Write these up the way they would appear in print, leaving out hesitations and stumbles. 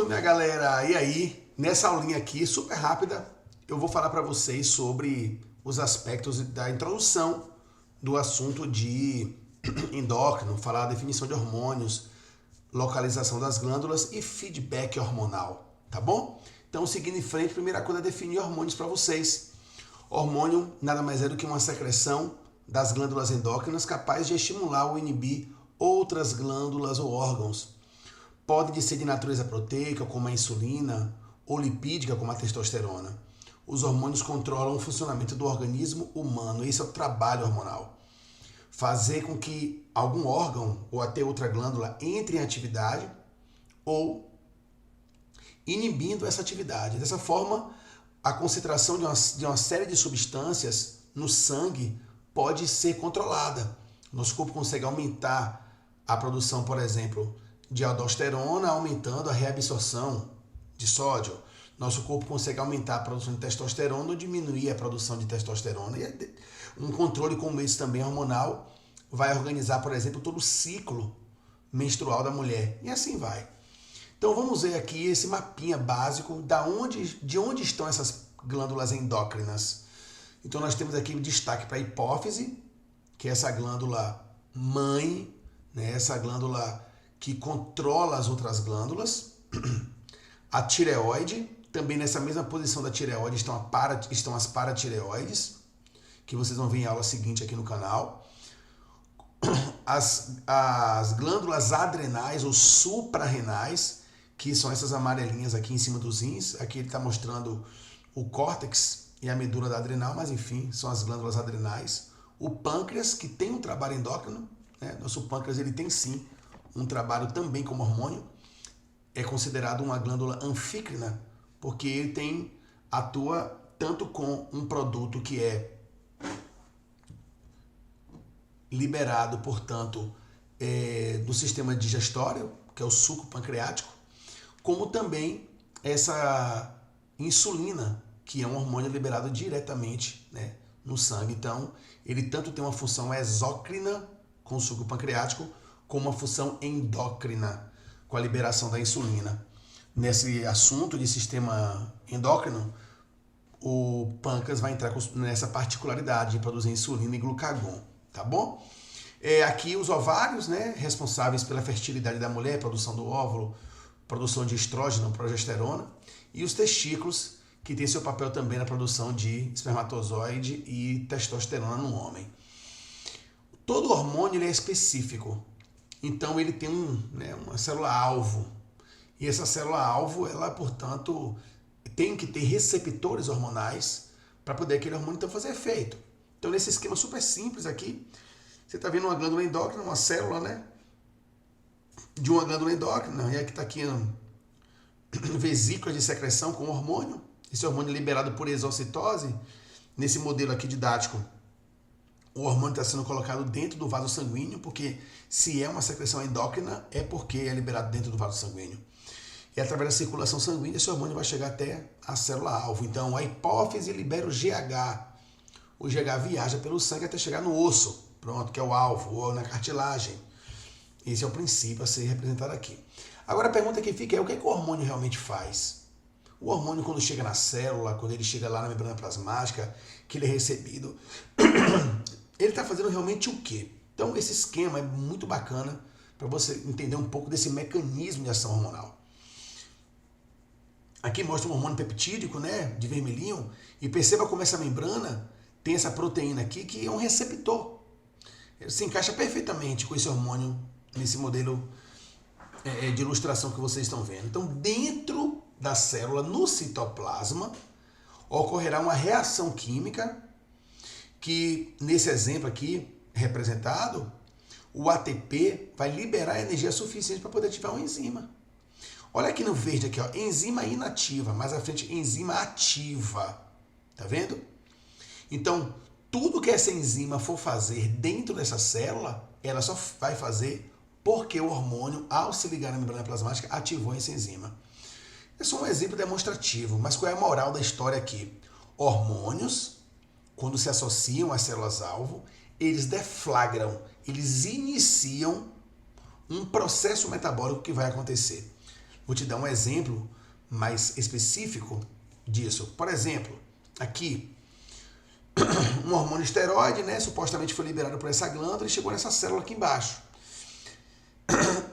Pronto, minha galera. E aí, nessa aulinha aqui, super rápida, eu vou falar para vocês sobre os aspectos da introdução do assunto de endócrino, falar a definição de hormônios, localização das glândulas e feedback hormonal, tá bom? Então, seguindo em frente, primeira coisa é definir hormônios para vocês. Hormônio nada mais é do que uma secreção das glândulas endócrinas capaz de estimular ou inibir outras glândulas ou órgãos. Pode ser de natureza proteica, como a insulina, ou lipídica, como a testosterona. Os hormônios controlam o funcionamento do organismo humano. Esse é o trabalho hormonal. Fazer com que algum órgão ou até outra glândula entre em atividade ou inibindo essa atividade. Dessa forma, a concentração de uma série de substâncias no sangue pode ser controlada. Nosso corpo consegue aumentar a produção, por exemplo, de aldosterona, aumentando a reabsorção de sódio. Nosso corpo consegue aumentar a produção de testosterona ou diminuir a produção de testosterona. E um controle como esse também hormonal vai organizar, por exemplo, todo o ciclo menstrual da mulher. E assim vai. Então vamos ver aqui esse mapinha básico de onde estão essas glândulas endócrinas. Então nós temos aqui destaque para a hipófise, que é essa glândula mãe, né? Essa glândula que controla as outras glândulas. A tireoide, também nessa mesma posição da tireoide estão as paratireoides, que vocês vão ver em aula seguinte aqui no canal. As glândulas adrenais ou suprarrenais, que são essas amarelinhas aqui em cima dos rins. Aqui ele está mostrando o córtex e a medula da adrenal, mas enfim, são as glândulas adrenais. O pâncreas, que tem um trabalho endócrino, né? Nosso pâncreas ele tem sim um trabalho também como hormônio. É considerado uma glândula anfícrina, porque ele atua tanto com um produto que é liberado, portanto, do sistema digestório, que é o suco pancreático, como também essa insulina, que é um hormônio liberado diretamente, né, no sangue. Então, ele tanto tem uma função exócrina com o suco pancreático, como uma função endócrina, com a liberação da insulina. Nesse assunto de sistema endócrino, o pâncreas vai entrar nessa particularidade de produzir insulina e glucagon, tá bom? Aqui os ovários, né, responsáveis pela fertilidade da mulher, produção do óvulo, produção de estrógeno, progesterona, e os testículos, que tem seu papel também na produção de espermatozoide e testosterona no homem. Todo hormônio ele é específico. Então ele tem uma célula-alvo. E essa célula-alvo, ela, portanto, tem que ter receptores hormonais para poder aquele hormônio então fazer efeito. Então, nesse esquema super simples aqui, você está vendo uma glândula endócrina, uma célula, né, de uma glândula endócrina. E aqui está aqui vesículas de secreção com hormônio. Esse hormônio é liberado por exocitose. Nesse modelo aqui didático, o hormônio está sendo colocado dentro do vaso sanguíneo, porque se é uma secreção endócrina, é porque é liberado dentro do vaso sanguíneo. E através da circulação sanguínea, esse hormônio vai chegar até a célula-alvo. Então, a hipófise libera o GH. O GH viaja pelo sangue até chegar no osso, pronto, que é o alvo, ou na cartilagem. Esse é o princípio a ser representado aqui. Agora, a pergunta que fica é: o que o hormônio realmente faz? O hormônio, quando chega na célula, quando ele chega lá na membrana plasmática, que ele é recebido, ele está fazendo realmente o quê? Então, esse esquema é muito bacana para você entender um pouco desse mecanismo de ação hormonal. Aqui mostra um hormônio peptídico, né, de vermelhinho, e perceba como essa membrana tem essa proteína aqui, que é um receptor. Ele se encaixa perfeitamente com esse hormônio nesse modelo de ilustração que vocês estão vendo. Então, dentro da célula, no citoplasma, ocorrerá uma reação química que, nesse exemplo aqui representado, o ATP vai liberar energia suficiente para poder ativar uma enzima. Olha aqui no verde, aqui, ó, enzima inativa, mais à frente, enzima ativa. Tá vendo? Então, tudo que essa enzima for fazer dentro dessa célula, ela só vai fazer porque o hormônio, ao se ligar na membrana plasmática, ativou essa enzima. É só um exemplo demonstrativo, mas qual é a moral da história aqui? Hormônios, quando se associam às células-alvo, eles deflagram, eles iniciam um processo metabólico que vai acontecer. Vou te dar um exemplo mais específico disso. Por exemplo, aqui, um hormônio esteroide, né, supostamente foi liberado por essa glândula e chegou nessa célula aqui embaixo.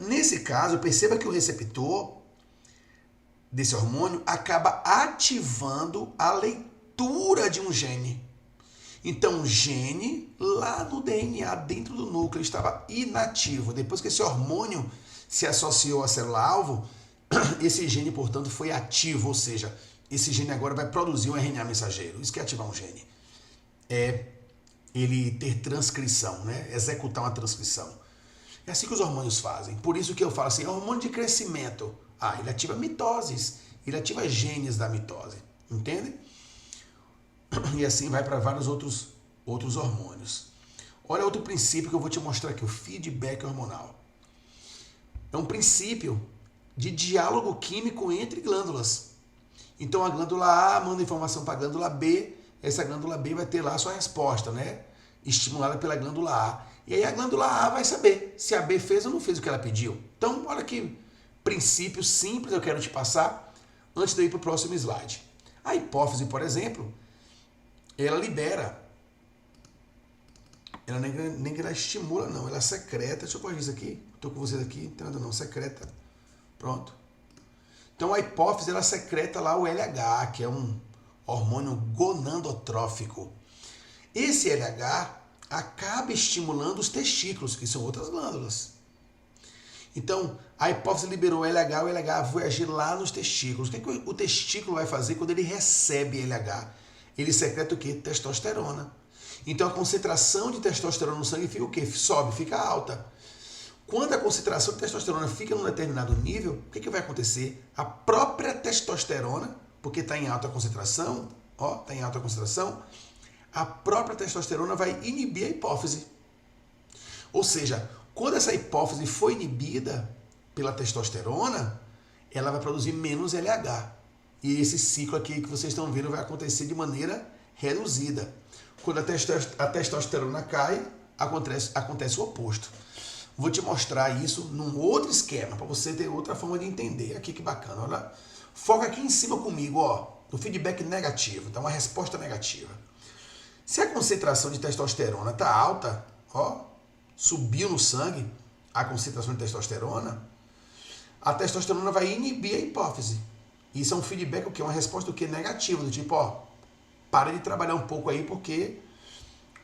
Nesse caso, perceba que o receptor desse hormônio acaba ativando a leitura de um gene. Então, o gene lá no DNA, dentro do núcleo, estava inativo. Depois que esse hormônio se associou à célula-alvo, esse gene, portanto, foi ativo, ou seja, esse gene agora vai produzir um RNA mensageiro. Isso que é ativar um gene. É ele ter transcrição, né? Executar uma transcrição. É assim que os hormônios fazem. Por isso que eu falo assim, é hormônio de crescimento. Ele ativa mitoses, ele ativa genes da mitose, entende? E assim vai para vários outros hormônios. Olha outro princípio que eu vou te mostrar aqui, o feedback hormonal. É um princípio de diálogo químico entre glândulas. Então a glândula A manda informação para a glândula B, essa glândula B vai ter lá a sua resposta, né? Estimulada pela glândula A. E aí a glândula A vai saber se a B fez ou não fez o que ela pediu. Então, olha que princípio simples eu quero te passar antes de eu ir para o próximo slide. A hipófise, por exemplo, ela libera. Ela nem que ela estimula, não. Ela secreta. Deixa eu corrigir isso aqui. Estou com vocês aqui. Não tem nada não. Secreta. Pronto. Então a hipófise, ela secreta lá o LH, que é um hormônio gonadotrófico. Esse LH acaba estimulando os testículos, que são outras glândulas. Então, a hipófise liberou o LH vai agir lá nos testículos. O que o testículo vai fazer quando ele recebe LH? Ele secreta o quê? Testosterona. Então, a concentração de testosterona no sangue fica o quê? Sobe, fica alta. Quando a concentração de testosterona fica num determinado nível, o que vai acontecer? A própria testosterona, porque está em alta concentração, está em alta concentração, a própria testosterona vai inibir a hipófise. Ou seja, quando essa hipófise foi inibida pela testosterona, ela vai produzir menos LH. E esse ciclo aqui que vocês estão vendo vai acontecer de maneira reduzida. Quando a testosterona cai, acontece o oposto. Vou te mostrar isso num outro esquema, para você ter outra forma de entender. Aqui que bacana, olha. Foca aqui em cima comigo, no feedback negativo, então uma resposta negativa. Se a concentração de testosterona está alta, subiu no sangue a concentração de testosterona, a testosterona vai inibir a hipófise. Isso é um feedback, o quê? Uma resposta negativa, do tipo, para de trabalhar um pouco aí porque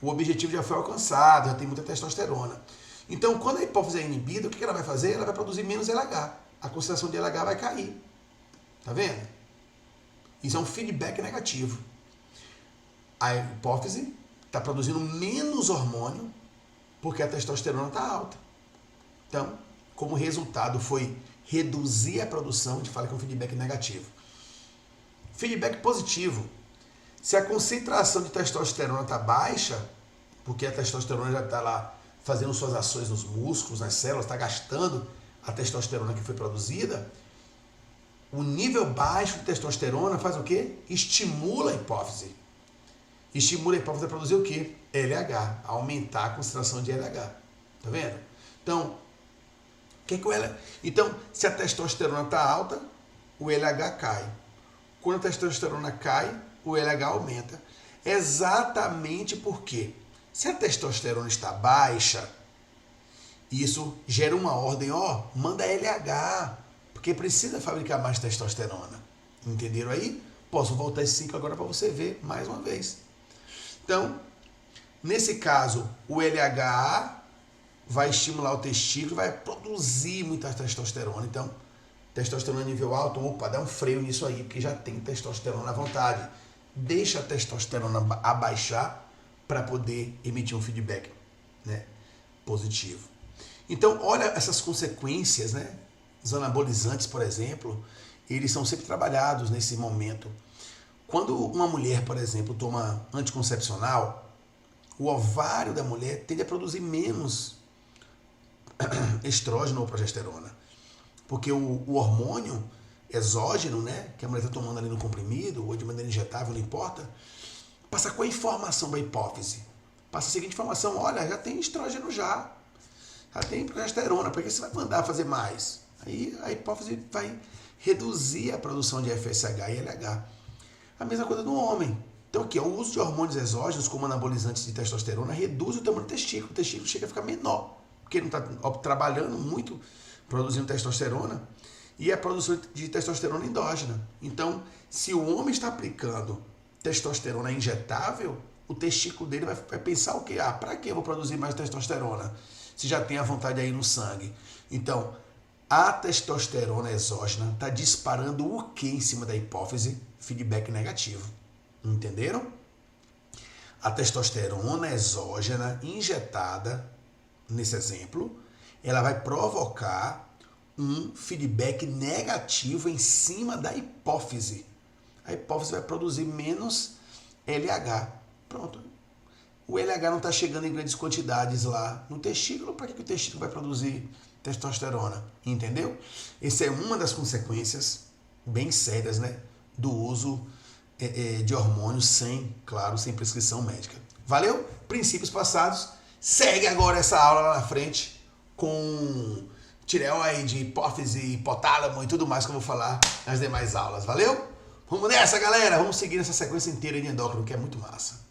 o objetivo já foi alcançado, já tem muita testosterona. Então, quando a hipófise é inibida, o que ela vai fazer? Ela vai produzir menos LH. A concentração de LH vai cair. Tá vendo? Isso é um feedback negativo. A hipófise está produzindo menos hormônio porque a testosterona está alta. Então, como resultado foi reduzir a produção, a gente fala que é um feedback negativo. Feedback positivo. Se a concentração de testosterona está baixa, porque a testosterona já está lá fazendo suas ações nos músculos, nas células, está gastando a testosterona que foi produzida, o nível baixo de testosterona faz o quê? Estimula a hipófise. Estimula a hipófise a produzir o quê? LH, aumentar a concentração de LH. Tá vendo? Então, então, se a testosterona está alta, o LH cai. Quando a testosterona cai, o LH aumenta. Exatamente porque, se a testosterona está baixa, isso gera uma ordem, manda LH, porque precisa fabricar mais testosterona. Entenderam aí? Posso voltar esse ciclo agora para você ver mais uma vez. Então, nesse caso, o LH vai estimular o testículo, vai produzir muita testosterona. Então, testosterona nível alto, dá um freio nisso aí, porque já tem testosterona à vontade. Deixa a testosterona abaixar para poder emitir um feedback, positivo. Então, olha essas consequências, Os anabolizantes, por exemplo, eles são sempre trabalhados nesse momento. Quando uma mulher, por exemplo, toma anticoncepcional, o ovário da mulher tende a produzir menos estrógeno ou progesterona. Porque o hormônio exógeno, que a mulher está tomando ali no comprimido ou de maneira injetável, não importa, passa com a informação da hipófise. Passa a seguinte informação: olha, já tem estrógeno já tem progesterona, por que você vai mandar fazer mais? Aí a hipófise vai reduzir a produção de FSH e LH. A mesma coisa no homem. Então aqui, o uso de hormônios exógenos como anabolizantes de testosterona reduz o tamanho do testículo. O testículo chega a ficar menor, porque ele não está trabalhando muito, produzindo testosterona, e a produção de testosterona endógena. Então, se o homem está aplicando testosterona injetável, o testículo dele vai pensar o quê? Para que eu vou produzir mais testosterona? Se já tem a vontade aí no sangue. Então, a testosterona exógena está disparando o que em cima da hipófise? Feedback negativo. Entenderam? A testosterona exógena injetada, nesse exemplo, ela vai provocar um feedback negativo em cima da hipófise. A hipófise vai produzir menos LH. Pronto. O LH não está chegando em grandes quantidades lá no testículo. Para que o testículo vai produzir testosterona? Entendeu? Essa é uma das consequências bem sérias, né, do uso de hormônios sem prescrição médica. Valeu? Princípios passados. Segue agora essa aula lá na frente com tireoide aí de hipófise, hipotálamo e tudo mais que eu vou falar nas demais aulas. Valeu? Vamos nessa, galera! Vamos seguir essa sequência inteira de endócrino, que é muito massa.